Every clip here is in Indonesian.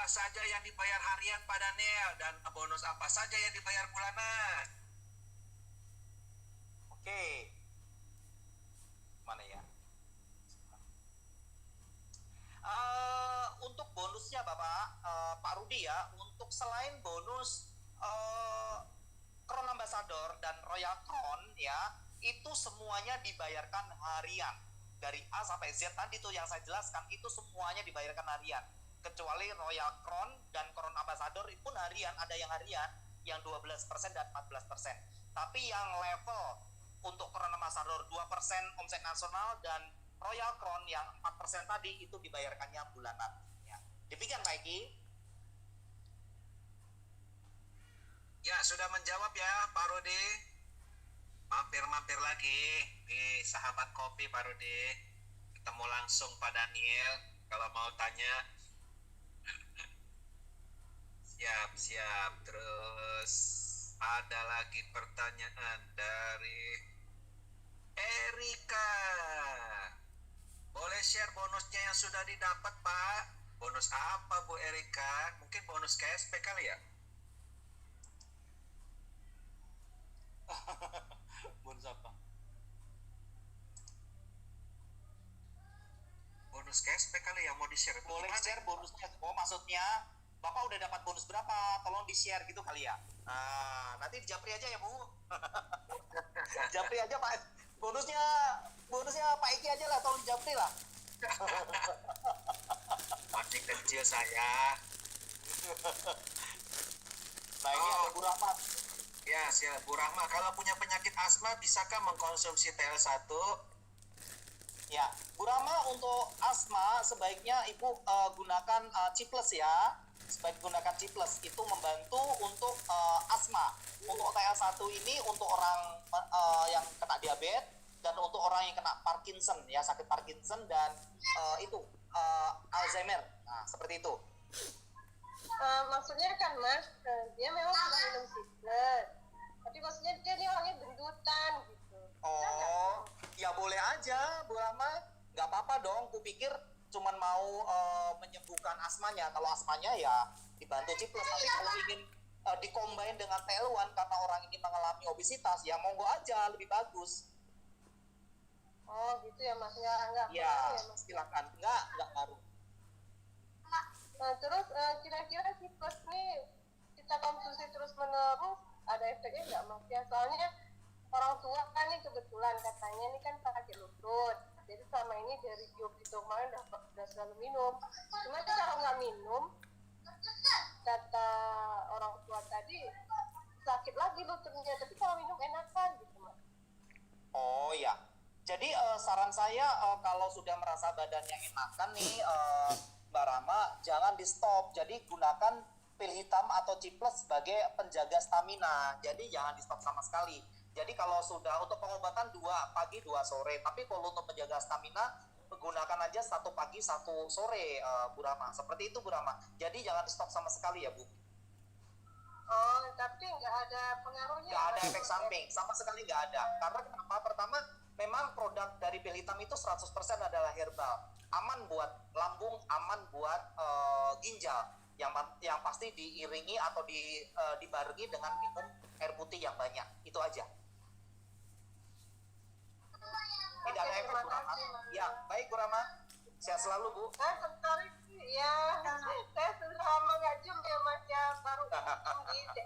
saja yang dibayar harian Pak Daniel dan bonus apa saja yang dibayar bulanan? Oke, mana ya? Untuk bonusnya Pak Rudi ya, untuk selain bonus Crown Ambassador dan Royal Crown ya, itu semuanya dibayarkan harian. Dari A sampai Z tadi tuh yang saya jelaskan, itu semuanya dibayarkan harian. Kecuali Royal Crown dan Crown Ambassador pun harian, ada yang harian, yang 12% dan 14%. Tapi yang level untuk Crown Ambassador 2% omset nasional dan Royal Crown yang 4% tadi itu dibayarkannya bulanan. Ya. Demikian Pak Eki. Ya, sudah menjawab ya Pak Rudi. Mampir-mampir lagi di Sahabat Kopi Pak Rudi. Ketemu langsung Pak Daniel kalau mau tanya. Siap. Terus ada lagi pertanyaan dari Erika. Boleh share bonusnya yang sudah didapat Pak? Bonus apa Bu Erika? Mungkin bonus KSP kali ya? Bonus apa? Bonus KSP kali yang mau di-share. Boleh share bonusnya. Oh, maksudnya Bapak udah dapat bonus berapa? Tolong di-share gitu kali ya. Nah, nanti dijapri aja ya, Bu. Japri aja Pak. Bonusnya Pak Eki aja lah, tolong dijapri lah. Masih kecil saya. Nah, ini ada Bu Rahmat. Ya, siap Bu Rahma. Kalau punya penyakit asma, bisakah mengkonsumsi TL1? Ya, Bu Rahma, untuk asma sebaiknya Ibu gunakan Ciples ya. Sebaiknya gunakan Ciples, itu membantu untuk asma. Untuk TL1 ini untuk orang yang kena diabetes dan untuk orang yang kena Parkinson ya, sakit Parkinson dan Alzheimer. Nah, seperti itu. Maksudnya kan Mas, dia memang sudah minum Ciples, tapi maksudnya dia orangnya gendutan gitu. Oh, ya boleh aja Bu Rahma, nggak apa-apa dong. Kupikir cuman mau menyembuhkan asmanya. Kalau asmanya ya dibantu Ciples, tapi kalau ingin dikombin dengan TL1 karena orang ini mengalami obesitas, ya monggo aja, lebih bagus. Oh gitu ya Mas, enggak Ya, ya, Mas. silakan. Enggak ngaruh. Nah, terus kira-kira Ciples nih kita konsumsi terus menerus ada efeknya nggak Mas? Ya soalnya orang tua kan nih kebetulan katanya ini kan sakit lutut, jadi selama ini dari Yogi kemarin udah selalu minum. Cuma kalau nggak minum, kata orang tua tadi sakit lagi lututnya, tapi kalau minum enakan gitu Mas. Oh ya, jadi saran saya kalau sudah merasa badannya enakan nih Mbak Rama, jangan di stop. Jadi gunakan pil hitam atau Ciples sebagai penjaga stamina. Jadi jangan di stop sama sekali. Jadi kalau sudah untuk pengobatan 2 pagi 2 sore, tapi kalau untuk menjaga stamina gunakan aja 1 pagi 1 sore Bu Rama. Seperti itu Bu Rama. Jadi jangan di stop sama sekali ya Bu. Oh, tapi nggak ada pengaruhnya. Nggak ada efek samping, sama sekali nggak ada. Karena kenapa? Pertama, memang produk dari pil hitam itu 100% adalah herbal. Aman buat lambung, aman buat ginjal. Yang pasti diiringi atau dibarengi dengan minum air putih yang banyak. Itu aja. Tidak ada efek Bu Rama. Ya, baik Bu Rama. Sehat selalu Bu. Saya tertarik ya. Saya sudah lama nggak jumpa ya Mas ya, baru gitu.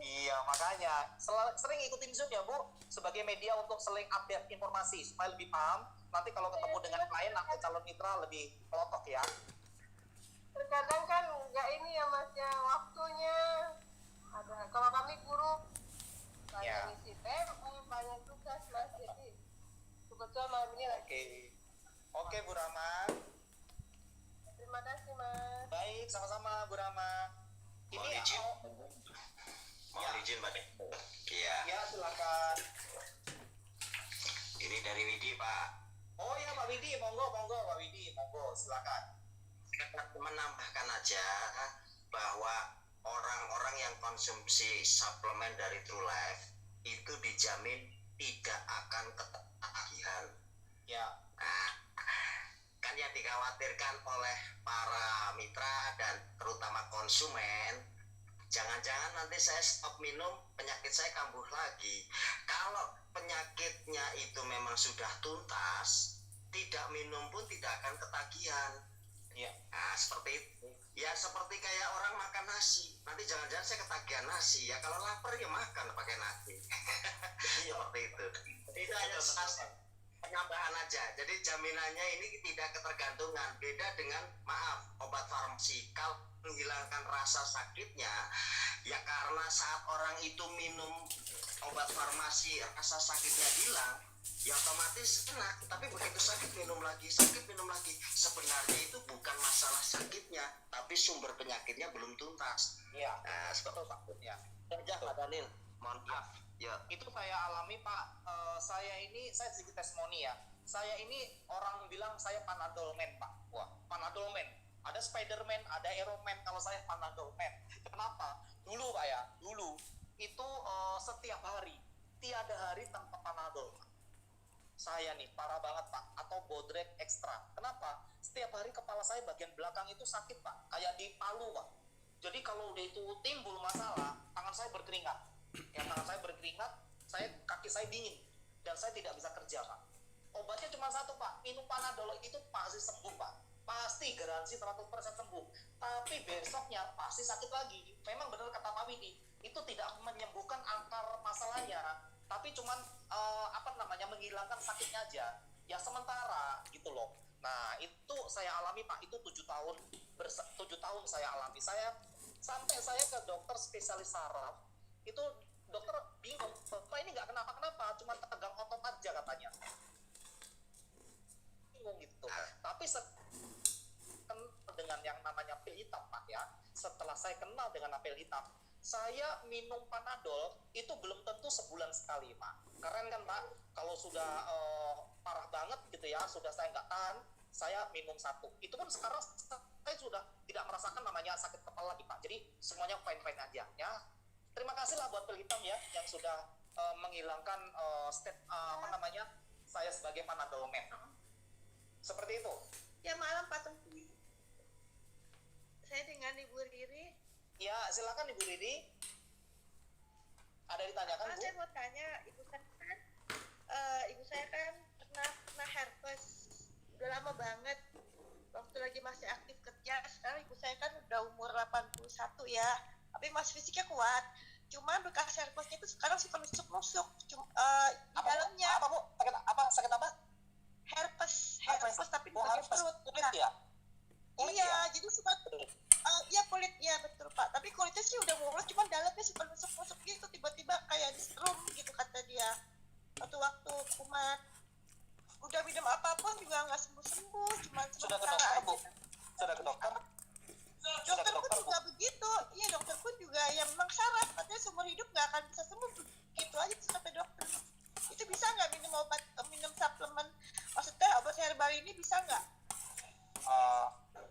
Iya, makanya sering ikutin Zoom ya Bu, sebagai media untuk seling update informasi supaya lebih paham. Nanti kalau ketemu dengan klien atau calon mitra lebih pelotok ya. Terkadang kan nggak ini ya Mas ya, waktunya ada. Kalau kami guru banyak Ya. ngisi PM, banyak tugas Mas, jadi kebetulan malam ini lagi. Oke Bu Rama. Terima kasih Mas. Baik, sama-sama Bu Rama. Mohon izin. Mohon izin Pak. Iya. Ya, silakan. Ini dari Widi Pak. Oh ya Pak Widi, monggo Pak Widi, monggo silakan. Menambahkan aja bahwa orang-orang yang konsumsi suplemen dari True Life itu dijamin tidak akan ketagihan. Ya. Nah, kan yang dikhawatirkan oleh para mitra dan terutama konsumen, jangan-jangan nanti saya stop minum, penyakit saya kambuh lagi. Kalau penyakitnya itu memang sudah tuntas, tidak minum pun tidak akan ketagihan. Iya. Nah, seperti itu. Ya seperti kayak orang makan nasi. Nanti jangan-jangan saya ketagihan nasi. Ya kalau lapar ya makan pakai nasi. Seperti itu. Itu hanya penambahan aja. Jadi jaminannya ini tidak ketergantungan. Beda dengan obat farmasi. Kalau menghilangkan rasa sakitnya, ya karena saat orang itu minum obat farmasi rasa sakitnya hilang, ya otomatis enak. Tapi begitu sakit minum lagi. Sebenarnya itu bukan masalah sakitnya, tapi sumber penyakitnya belum tuntas. Iya. Nah, seperti Pak. Ya. Ya, Pak Daniel, mohon maaf. Ya. Itu saya alami Pak. Saya sedikit testimoni ya. Saya ini orang bilang saya Panadol Man Pak. Wah, Panadol Man. Ada Spiderman, ada Aeroman. Kalau saya Panadol Man. Kenapa? Dulu Pak ya. Dulu itu setiap hari tiada hari tanpa Panadol. Saya nih parah banget Pak. Atau Bodrek ekstra. Kenapa? Setiap hari kepala saya bagian belakang itu sakit Pak. Kayak di palu Pak. Jadi kalau udah itu timbul masalah, tangan saya berkeringat. Ya, tangan saya berkeringat, kaki saya dingin, dan saya tidak bisa kerja Pak. Obatnya cuma satu Pak, minum Panadol itu pasti sembuh Pak. Pasti garansi 100% sembuh. Tapi besoknya pasti sakit lagi. Memang benar kata Pak Widi, itu tidak menyembuhkan akar masalahnya, tapi cuman menghilangkan sakitnya aja. Ya sementara gitu loh. Nah itu saya alami Pak, itu 7 tahun saya alami. Sampai saya ke dokter spesialis saraf, itu dokter bingung, Pak ini nggak kenapa-kenapa, cuma tegang otot aja katanya. Bingung gitu. Tapi dengan yang namanya pil hitam Pak ya, setelah saya kenal dengan pil hitam, saya minum Panadol itu belum tentu sebulan sekali Pak. Keren kan Pak, kalau sudah parah banget gitu ya, sudah saya nggak tahan, saya minum 1. Itu pun sekarang saya sudah tidak merasakan namanya sakit kepala lagi Pak. Jadi semuanya fine-fine aja ya. Terima kasih lah buat pil hitam ya yang sudah menghilangkan saya sebagai Panadol Man. Seperti itu. Ya malam Pak Tunggu. Saya dengan Ibu Riri. Ya silakan Ibu Riri. Ada ditanyakan Bu? Saya mau tanya, ibu saya kan pernah herpes. Udah lama banget. Waktu lagi masih aktif kerja. Sekarang ibu saya kan udah umur 81 ya. Tapi masih fisiknya kuat. Cuma bekas herpesnya itu sekarang suka nusuk-nusuk di dalamnya. Apa Bu? Sakit apa? Herpes tapi di bagian perut. Kulit ya? Iya, jadi suka ya kulitnya betul Pak. Tapi kulitnya sih udah mulus, cuma dalamnya suka nusuk-nusuk gitu, tiba-tiba kayak di strum gitu kata dia. Waktu kumat. Udah minum apapun juga nggak sembuh-sembuh, cuma Sudah ke dokter Bu? Sudah ke dokter? Dokter pun juga begitu. Iya, dokter pun juga yang memang syarat katanya seumur hidup nggak akan bisa sembuh. Gitu aja kata dokter. Itu bisa nggak minum suplemen? Maksudnya obat herbal ini bisa nggak?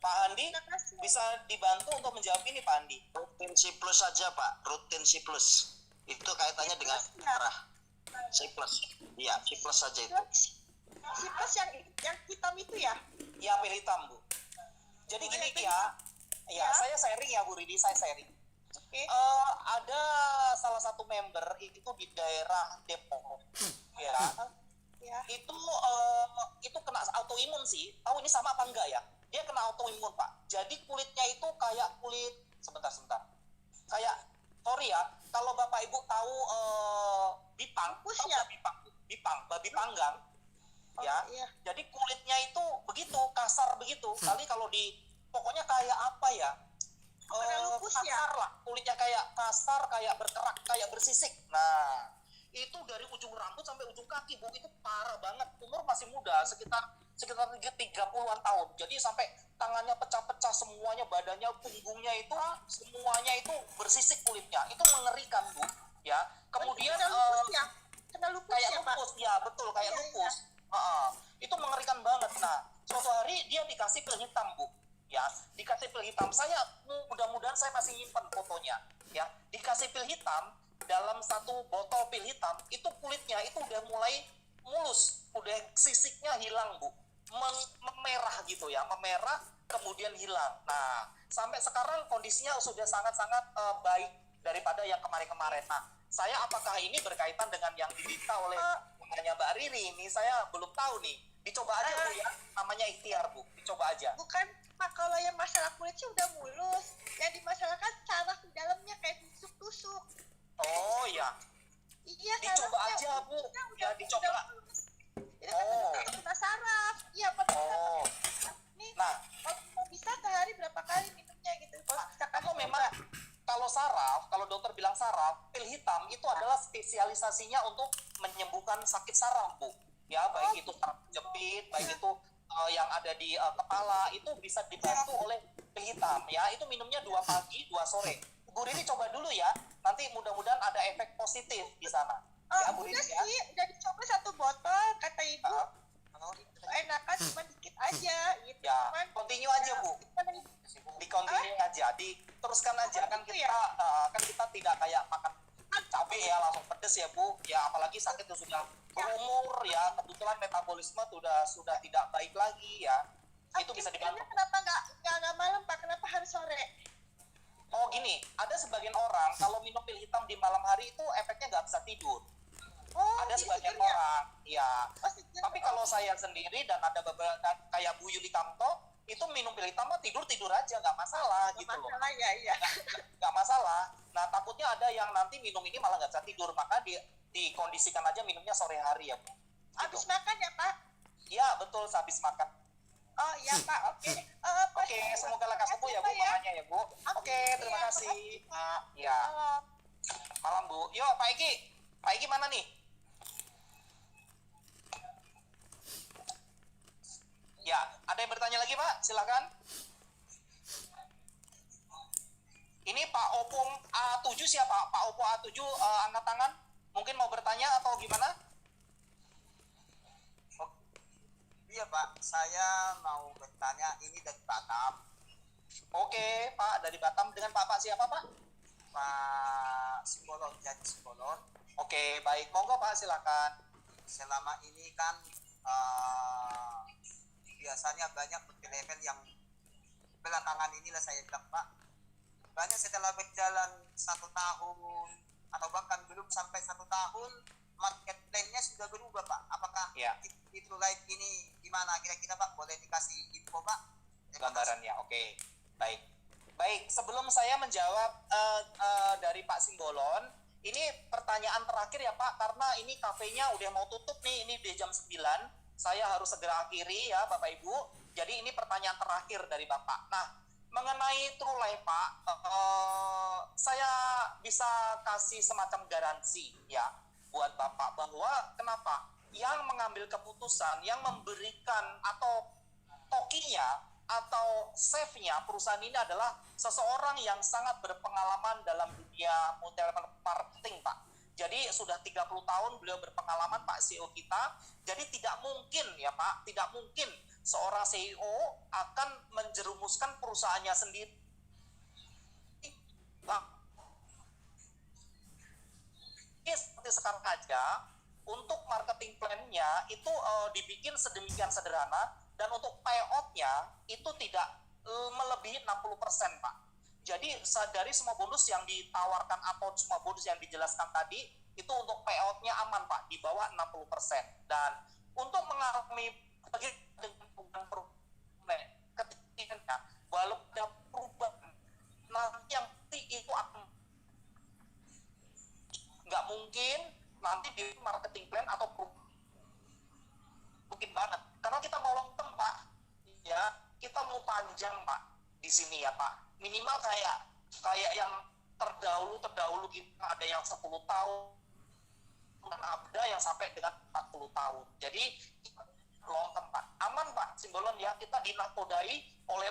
Pak Andi bisa dibantu untuk menjawab ini Pak Andi. Rutin siklus saja Pak, rutin siklus. Itu kaitannya dengan darah. Siklus. Iya, siklus saja itu. Siklus yang hitam itu ya? Yang pil hitam Bu. Jadi gini ya, saya sharing ya Bu Ridi, saya sharing. Okay. Ada salah satu member itu di daerah Depok, ya. Itu kena autoimun sih. Tahu ini sama apa enggak ya? Dia kena autoimun Pak. Jadi kulitnya itu kayak kulit sebentar. Kayak sorry ya, kalau Bapak Ibu tahu bipang, bipang, babi panggang. Ya. Iya. Jadi kulitnya itu begitu kasar begitu. Kali kalau pokoknya kayak apa ya? Lupus kasar ya? lah, kulitnya kayak kasar, kayak berkerak, kayak bersisik. Nah, itu dari ujung rambut sampai ujung kaki Bu, itu parah banget. Umur masih muda, sekitar 30-an tahun. Jadi sampai tangannya pecah-pecah semuanya, badannya, punggungnya itu semuanya itu bersisik kulitnya. Itu mengerikan Bu, ya. Kemudian Kena lupus kayak ya, lupus, Pak? ya betul kayak lupus. Itu mengerikan banget. Nah, suatu hari dia dikasih pil hitam Bu. Ya, dikasih pil hitam. Saya mudah-mudahan saya masih nyimpen fotonya. Ya, dikasih pil hitam dalam satu botol pil hitam, itu kulitnya itu udah mulai mulus, udah sisiknya hilang Bu, memerah gitu ya, memerah kemudian hilang. Nah, sampai sekarang kondisinya sudah sangat-sangat baik daripada yang kemarin-kemarin. Nah, saya apakah ini berkaitan dengan yang diminta oleh hanya Mbak Riri ini? Saya belum tahu nih. Dicoba aja Bu ya, namanya ikhtiar Bu, dicoba aja. Bukan Pak, kalau yang masalah kulit sih udah mulus. Yang dimasalahkan saraf di dalamnya kayak tusuk-tusuk. Oh ya, Iya, dicoba sarafnya aja Bu, udah ya dicoba. mulus. Itu kan kena saraf. Iya, Pak. Oh, Nih, nah kalau bisa sehari berapa kali minumnya gitu. Kalau misalkan kalau memang kalau saraf, kalau dokter bilang saraf, pil hitam itu adalah spesialisasinya untuk menyembuhkan sakit saraf Bu. Ya, baik itu saraf jepit, baik itu yang ada di kepala, itu bisa dibantu oleh pil hitam ya. Itu minumnya 2 pagi, 2 sore. Bu Rini coba dulu ya, nanti mudah-mudahan ada efek positif di sana. Ya, Bu Rini udah ya. sih, udah dicoba 1 botol, kata ibu. Enakan cuma dikit aja gitu. Ya, Cuman, continue aja Bu. Di continue aja, diteruskan aja kan gitu kita ya? kan kita tidak kayak makan cabai ya langsung pedes ya Bu. Ya apalagi sakit itu sudah berumur ya, kebetulan metabolisme sudah tidak baik lagi ya. Itu bisa dibantu. Kenapa nggak malam Pak? Kenapa harus sore? Oh gini, ada sebagian orang kalau minum pil hitam di malam hari itu efeknya nggak bisa tidur. Oh, Ada jadi sebagian seger ya? orang, ya. Oh, seger. Tapi kalau saya sendiri dan ada beberapa kayak Bu Yuli Kamto, itu minum pil hitam mah tidur aja nggak masalah Nggak gitu loh. masalah, ya, iya. Nggak masalah. Nah takutnya ada yang nanti minum ini malah nggak bisa tidur, maka dikondisikan aja minumnya sore hari ya Bu. Habis makan ya Pak? Iya betul, sehabis makan. Oh iya Pak, oke. Oke, semoga lekas sembuh ya Bu, mamanya ya Bu. Oke, terima kasih Pak. Ya, malam Bu. Yuk Pak Egi mana nih? Ya, ada yang bertanya lagi Pak? Silakan. Ini Pak Opung A7 siapa? Pak Opung A7 angkat tangan. Mungkin mau bertanya atau gimana? Iya Pak, saya mau bertanya, ini dari Batam. Oke Pak, dari Batam. Dengan Pak siapa Pak? Pak Simbolon, jadi Simbolon. Oke, baik. Monggo Pak, silakan. Selama ini kan biasanya banyak level yang belakangan inilah saya bilang Pak, banyak setelah berjalan 1 tahun atau bahkan belum sampai 1 tahun, market plan-nya sudah berubah Pak. Apakah itu live ini gimana kira-kira Pak? Boleh dikasih info Pak? Gambarannya, oke. Baik, sebelum saya menjawab dari Pak Simbolon, ini pertanyaan terakhir ya Pak, karena ini kafenya udah mau tutup nih, ini udah jam 9, saya harus segera akhiri ya Bapak Ibu. Jadi ini pertanyaan terakhir dari Bapak. Nah, mengenai True Life Pak, saya bisa kasih semacam garansi ya buat Bapak bahwa kenapa yang mengambil keputusan, yang memberikan atau tokinya atau save-nya perusahaan ini adalah seseorang yang sangat berpengalaman dalam dunia multi level marketing Pak. Jadi sudah 30 tahun beliau berpengalaman Pak CEO kita. Jadi tidak mungkin ya Pak, tidak mungkin seorang CEO akan menjerumuskan perusahaannya sendiri. Nah, ini seperti sekarang aja, untuk marketing plan-nya itu dibikin sedemikian sederhana, dan untuk payout-nya itu tidak melebihi 60% Pak. Jadi dari semua bonus yang ditawarkan atau semua bonus yang dijelaskan tadi, itu untuk payout-nya aman Pak, di bawah 60%. Dan untuk mengalami dengan perubahan ketika walaupun ada perubahan, nanti yang itu akan nggak mungkin nanti di marketing plan atau mungkin banget, karena kita mau long term Pak ya, kita mau panjang Pak di sini ya Pak, minimal kayak yang terdahulu kita ada yang 10 tahun dan ada yang sampai dengan 40 tahun. Jadi long term Pak, aman Pak Simbolon ya, kita dinakodai oleh